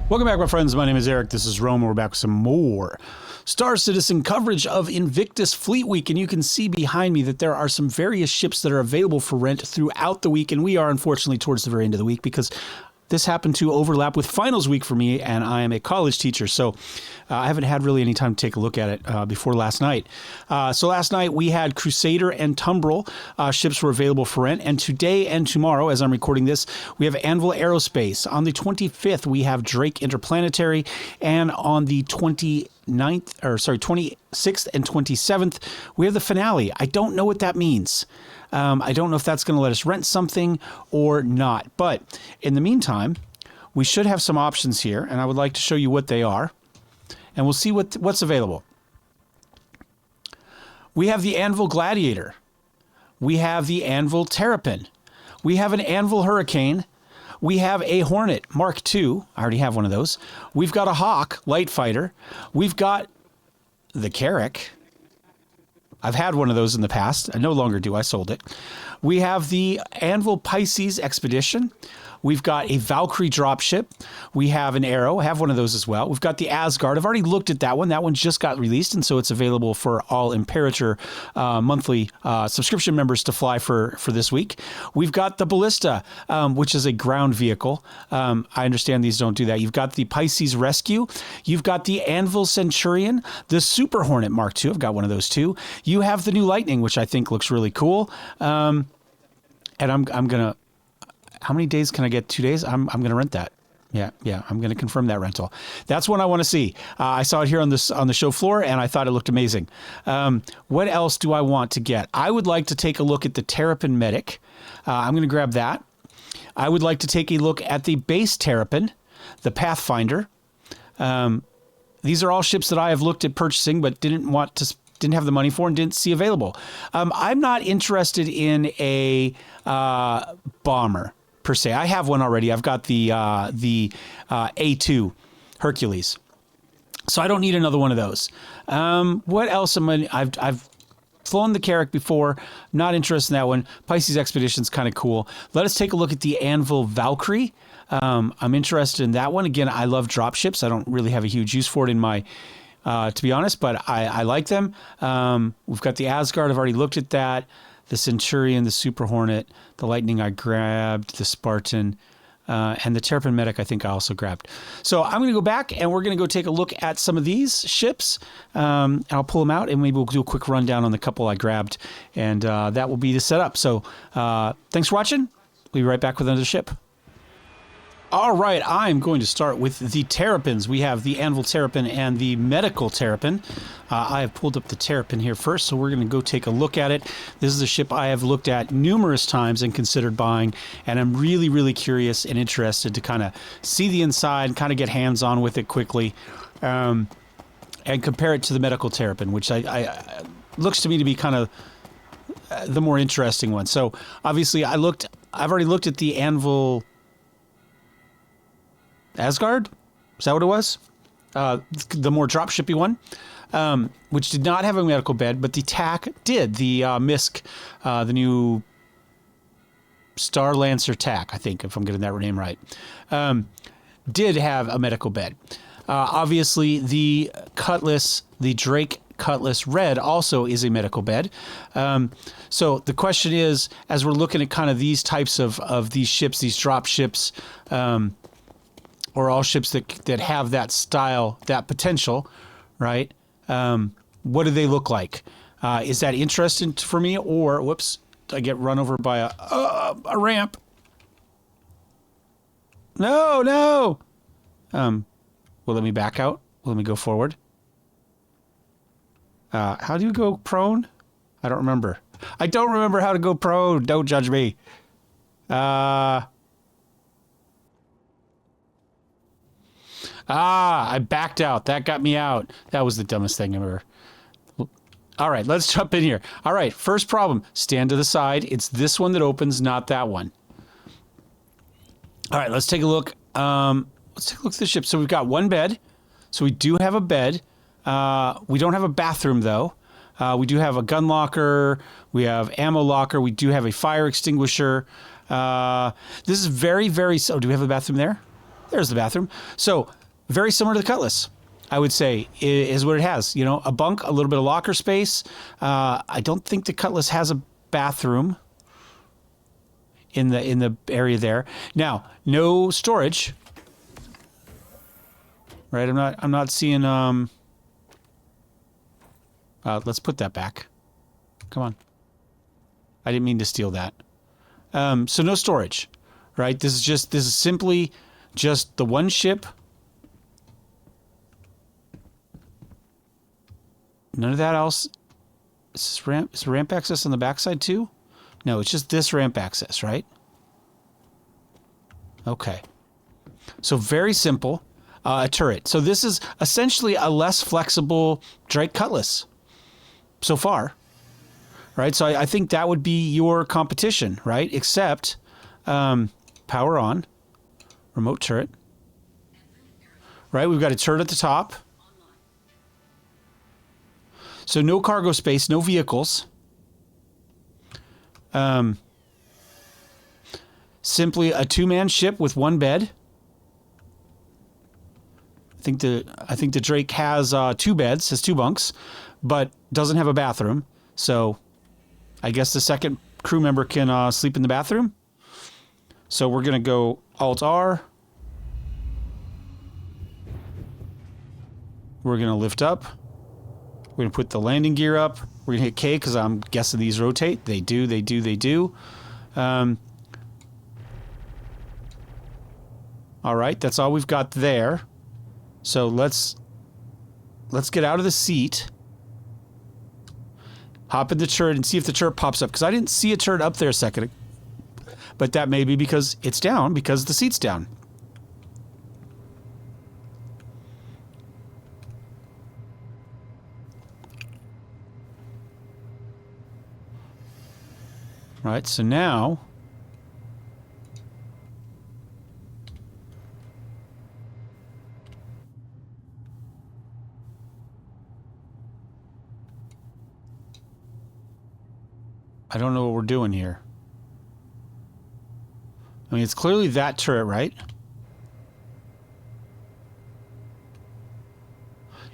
Welcome back, my friends. My name is Eric. This is Rome. We're back with some more Star Citizen coverage of Invictus Fleet Week. And you can see behind me that there are some various ships that are available for rent throughout the week. And we are unfortunately towards the very end of the week because this happened to overlap with finals week for me, and I am a college teacher, so I haven't had really any time to take a look at it before last night. So last night we had Crusader and Tumbril ships were available for rent, and today and tomorrow, as I'm recording this, we have Anvil Aerospace. On the 25th, we have Drake Interplanetary, and on the 26th and 27th, we have the finale. I don't know what that means. I don't know if that's going to let us rent something or not. But in the meantime, we should have some options here, and I would like to show you what they are. And we'll see what's available. We have the Anvil Gladiator. We have the Anvil Terrapin. We have an Anvil Hurricane. We have a Hornet Mark II. I already have one of those. We've got a Hawk Light Fighter. We've got the Quck. I've had one of those in the past. I no longer do. I sold it. We have the Anvil Pisces Expedition. We've got a Valkyrie dropship. We have an Arrow. I have one of those as well. We've got the Asgard. I've already looked at that one. That one just got released, and so it's available for all Imperator monthly subscription members to fly for this week. We've got the Ballista, which is a ground vehicle. I understand these don't do that. You've got the Pisces Rescue. You've got the Anvil Centurion, the Super Hornet Mark II. I've got one of those too. You have the new Lightning, which I think looks really cool. And I'm gonna. How many days can I get? 2 days? I'm going to rent that. Yeah. I'm going to confirm that rental. That's one I want to see. I saw it here on the show floor, and I thought it looked amazing. What else do I want to get? I would like to take a look at the Terrapin Medic. I'm going to grab that. I would like to take a look at the base Terrapin, the Pathfinder. These are all ships that I have looked at purchasing, but didn't have the money for and didn't see available. I'm not interested in a bomber per se. I have one already. I've got the A2 Hercules, so I don't need another one of those. What else am I? I've flown the Carrack before. Not interested in that one. Pisces Expedition's kind of cool. Let us take a look at the Anvil Valkyrie. I'm interested in that one. Again, I love dropships. I don't really have a huge use for it in my to be honest, but I like them. We've got the Asgard. I've already looked at that. The Centurion, the Super Hornet, the Lightning I grabbed, the Spartan, and the Terrapin Medic I think I also grabbed. So I'm going to go back and we're going to go take a look at some of these ships. I'll pull them out and maybe we'll do a quick rundown on the couple I grabbed. And that will be the setup. So thanks for watching. We'll be right back with another ship. All right, I'm going to start with the Terrapins. We have the Anvil Terrapin and the Medical Terrapin. I have pulled up the Terrapin here first, so we're going to go take a look at it. This is a ship I have looked at numerous times and considered buying, and I'm really, really curious and interested to kind of see the inside, kind of get hands-on with it quickly, and compare it to the Medical Terrapin, which I looks to me to be kind of the more interesting one. So obviously, I've already looked at the Anvil Asgard? Is that what it was? The more dropshippy one, which did not have a medical bed, but the TAC did. The MISC, the new Star Lancer TAC, I think, if I'm getting that name right, did have a medical bed. Obviously, the Cutlass, the Drake Cutlass Red also is a medical bed. So the question is, as we're looking at kind of these types of these ships, these drop ships, or all ships that have that style, that potential, right? What do they look like? Is that interesting for me, or whoops, I get run over by a ramp? No. Will let me back out? Will let me go forward? How do you go prone? I don't remember. I don't remember how to go prone. Don't judge me. I backed out. That got me out. That was the dumbest thing ever. All right, let's jump in here. All right, first problem. Stand to the side. It's this one that opens, not that one. All right, let's take a look. Let's take a look at the ship. So we've got one bed. So we do have a bed. We don't have a bathroom, though. We do have a gun locker. We have ammo locker. We do have a fire extinguisher. This is very, very... Oh, do we have a bathroom there? There's the bathroom. So very similar to the Cutlass, I would say, is what it has. You know, a bunk, a little bit of locker space. I don't think the Cutlass has a bathroom in the area there. Now, no storage. Right? I'm not seeing let's put that back. Come on. I didn't mean to steal that. So no storage. Right? This is simply just the one ship. None of that else. Is ramp access on the backside too? No, it's just this ramp access, right? Okay. So very simple. A turret. So this is essentially a less flexible Drake Cutlass so far, right? So I think that would be your competition, right? Except power on, remote turret, right? We've got a turret at the top. So no cargo space, no vehicles. Simply a two-man ship with one bed. I think the Drake has two beds, has two bunks, but doesn't have a bathroom. So I guess the second crew member can sleep in the bathroom. So we're going to go Alt-R. We're going to lift up. We're going to put the landing gear up. We're going to hit K because I'm guessing these rotate. They do, they do, they do. All right, that's all we've got there. So let's get out of the seat, hop in the turret, and see if the turret pops up. Because I didn't see a turret up there a second, but that may be because it's down, because the seat's down. Right, so now I don't know what we're doing here. I mean, it's clearly that turret, right?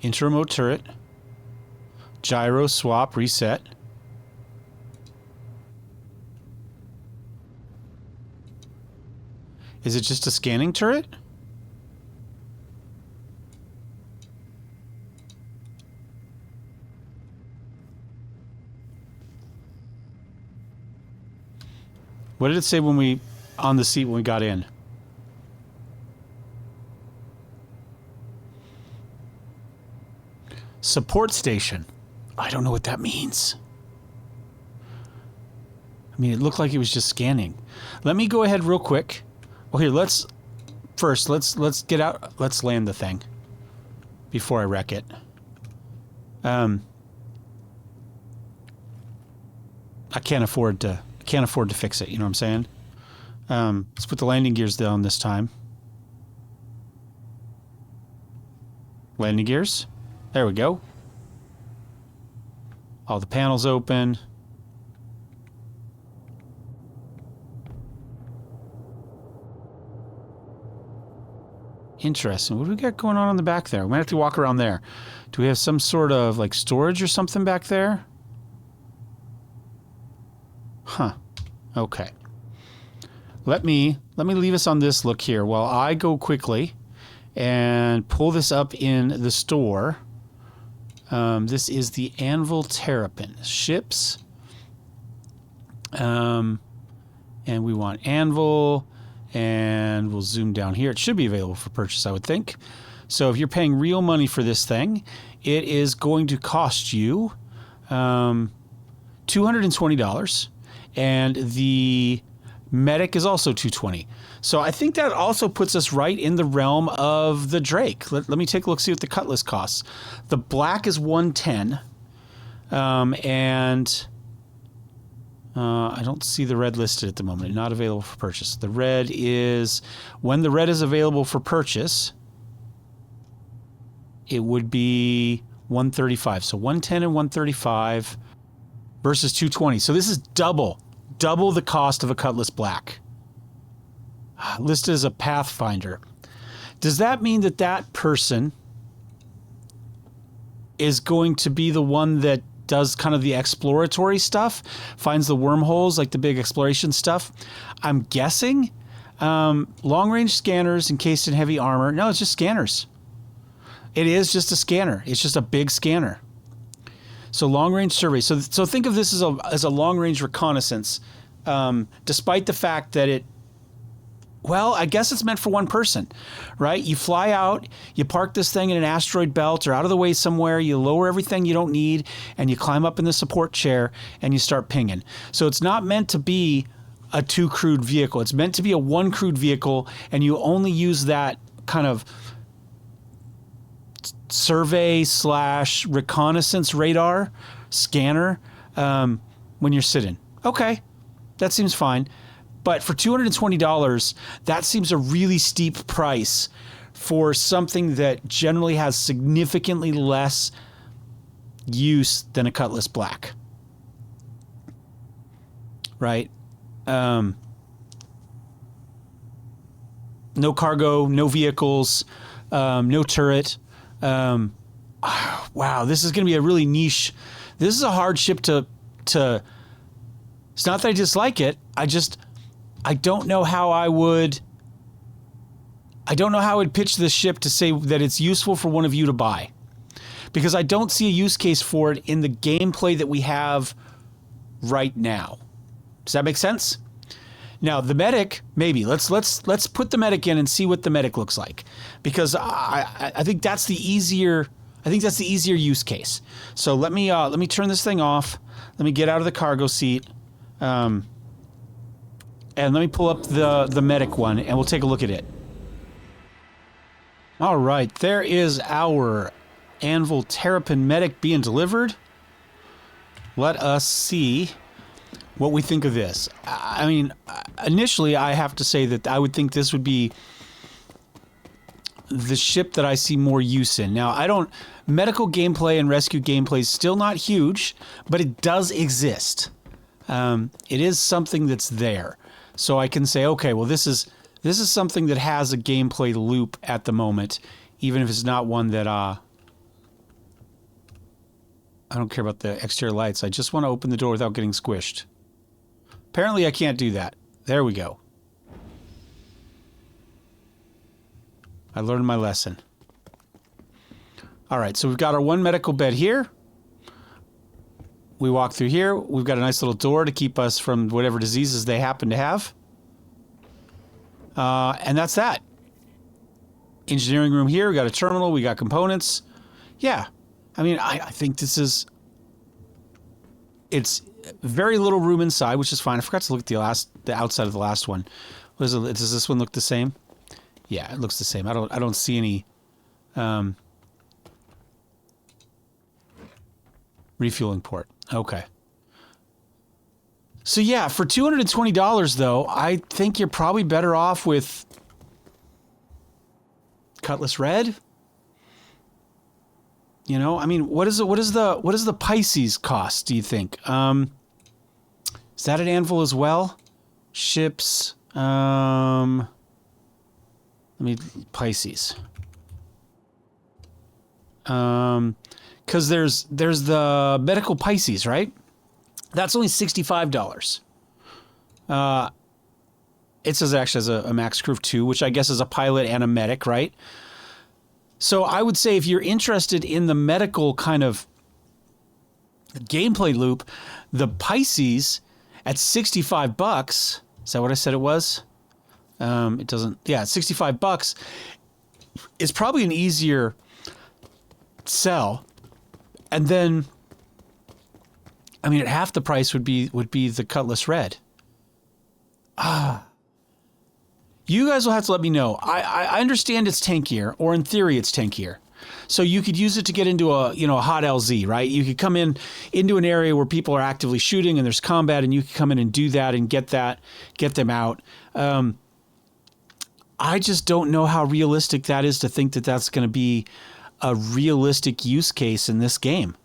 Enter remote turret. Gyro, swap, reset. Is it just a scanning turret? What did it say when we on the seat when we got in? Support station. I don't know what that means. I mean, it looked like it was just scanning. Let me go ahead real quick. Well, here, let's get out. Let's land the thing before I wreck it. I can't afford to fix it. You know what I'm saying? Let's put the landing gears down this time. Landing gears. There we go. All the panels open. Interesting. What do we got going on the back there? We might have to walk around there. Do we have some sort of like storage or something back there? Huh. Okay. Let me leave us on this look here while I go quickly and pull this up in the store. This is the Anvil Terrapin ships. And we want Anvil. And we'll zoom down here. It should be available for purchase, I would think. So if you're paying real money for this thing, it is going to cost you $220. And the Medic is also $220. So I think that also puts us right in the realm of the Drake. Let me take a look, see what the Cutlass costs. The black is $110. I don't see the red listed at the moment. Not available for purchase. The red is, when the red is available for purchase, it would be $135. So $110 and $135 versus $220. So this is double the cost of a Cutlass Black. Listed as a Pathfinder. does that mean that that person is going to be the one that does kind of the exploratory stuff, finds the wormholes, like the big exploration stuff? I'm guessing. Long-range scanners encased in heavy armor. No, it's just scanners. It is just a scanner. It's just a big scanner. So long-range survey. So think of this as a long-range reconnaissance, despite the fact that it, well, I guess it's meant for one person, right? You fly out, you park this thing in an asteroid belt or out of the way somewhere, you lower everything you don't need, and you climb up in the support chair and you start pinging. So it's not meant to be a 2 crewed vehicle. It's meant to be a 1 crewed vehicle, and you only use that kind of survey / reconnaissance radar scanner when you're sitting. Okay, that seems fine. But for $220, that seems a really steep price for something that generally has significantly less use than a Cutlass Black. Right? No cargo, no vehicles, no turret. Wow, this is going to be a really niche. This is a hard ship to. It's not that I dislike it. I don't know how I would pitch this ship to say that it's useful for one of you to buy, because I don't see a use case for it in the gameplay that we have right now. Does that make sense? Now the medic, maybe let's put the medic in and see what the medic looks like, because I think that's the easier use case. So let me turn this thing off. Let me get out of the cargo seat. And let me pull up the medic one, and we'll take a look at it. All right, there is our Anvil Terrapin medic being delivered. Let us see what we think of this. I mean, initially, I have to say that I would think this would be the ship that I see more use in. Now, medical gameplay and rescue gameplay is still not huge, but it does exist. It is something that's there. So I can say, okay, well, this is something that has a gameplay loop at the moment, even if it's not one that I don't care about the exterior lights. I just want to open the door without getting squished. Apparently I can't do that. There we go. I learned my lesson. All right, so we've got our 1 medical bed here. We walk through here. We've got a nice little door to keep us from whatever diseases they happen to have. And that's that. Engineering room here. We got a terminal. We got components. Yeah. I mean, I think this is... It's very little room inside, which is fine. I forgot to look at the outside of the last one. Does this one look the same? Yeah, it looks the same. I don't see any... refueling port. Okay. So yeah, for $220 though, I think you're probably better off with Cutlass Red. You know, I mean, what is the Pisces cost, do you think? Is that an Anvil as well? Ships, Pisces. Because there's the medical Pisces, right? That's only $65. It says it actually has a max crew of 2, which I guess is a pilot and a medic, right? So I would say if you're interested in the medical kind of gameplay loop, the Pisces at $65, is that what I said it was? It doesn't, yeah, $65 is probably an easier sell. And then, I mean, at half the price would be the Cutlass Red. You guys will have to let me know. I understand it's tankier, or in theory it's tankier. So you could use it to get into a hot LZ, right? You could come into an area where people are actively shooting and there's combat, and you could come in and do that and get them out. I just don't know how realistic that is to think that that's going to be a realistic use case in this game.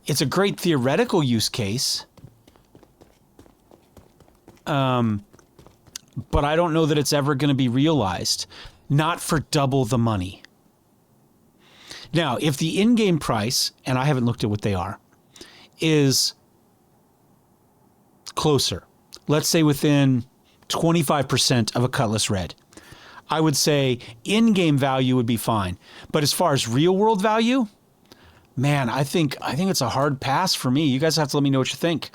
It's a great theoretical use case. But I don't know that it's ever going to be realized. not for double the money. Now, if the in-game price, and I haven't looked at what they are, is closer, let's say within 25% of a Cutlass Red, I would say in-game value would be fine. But as far as real-world value, man, I think it's a hard pass for me. You guys have to let me know what you think.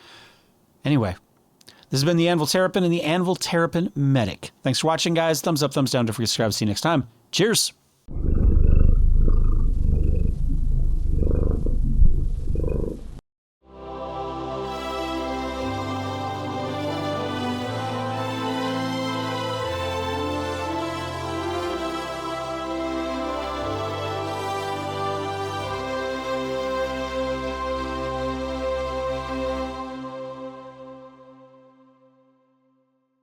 Anyway, this has been the Anvil Terrapin and the Anvil Terrapin Medic. Thanks for watching, guys. Thumbs up, thumbs down. Don't forget to subscribe. See you next time. Cheers.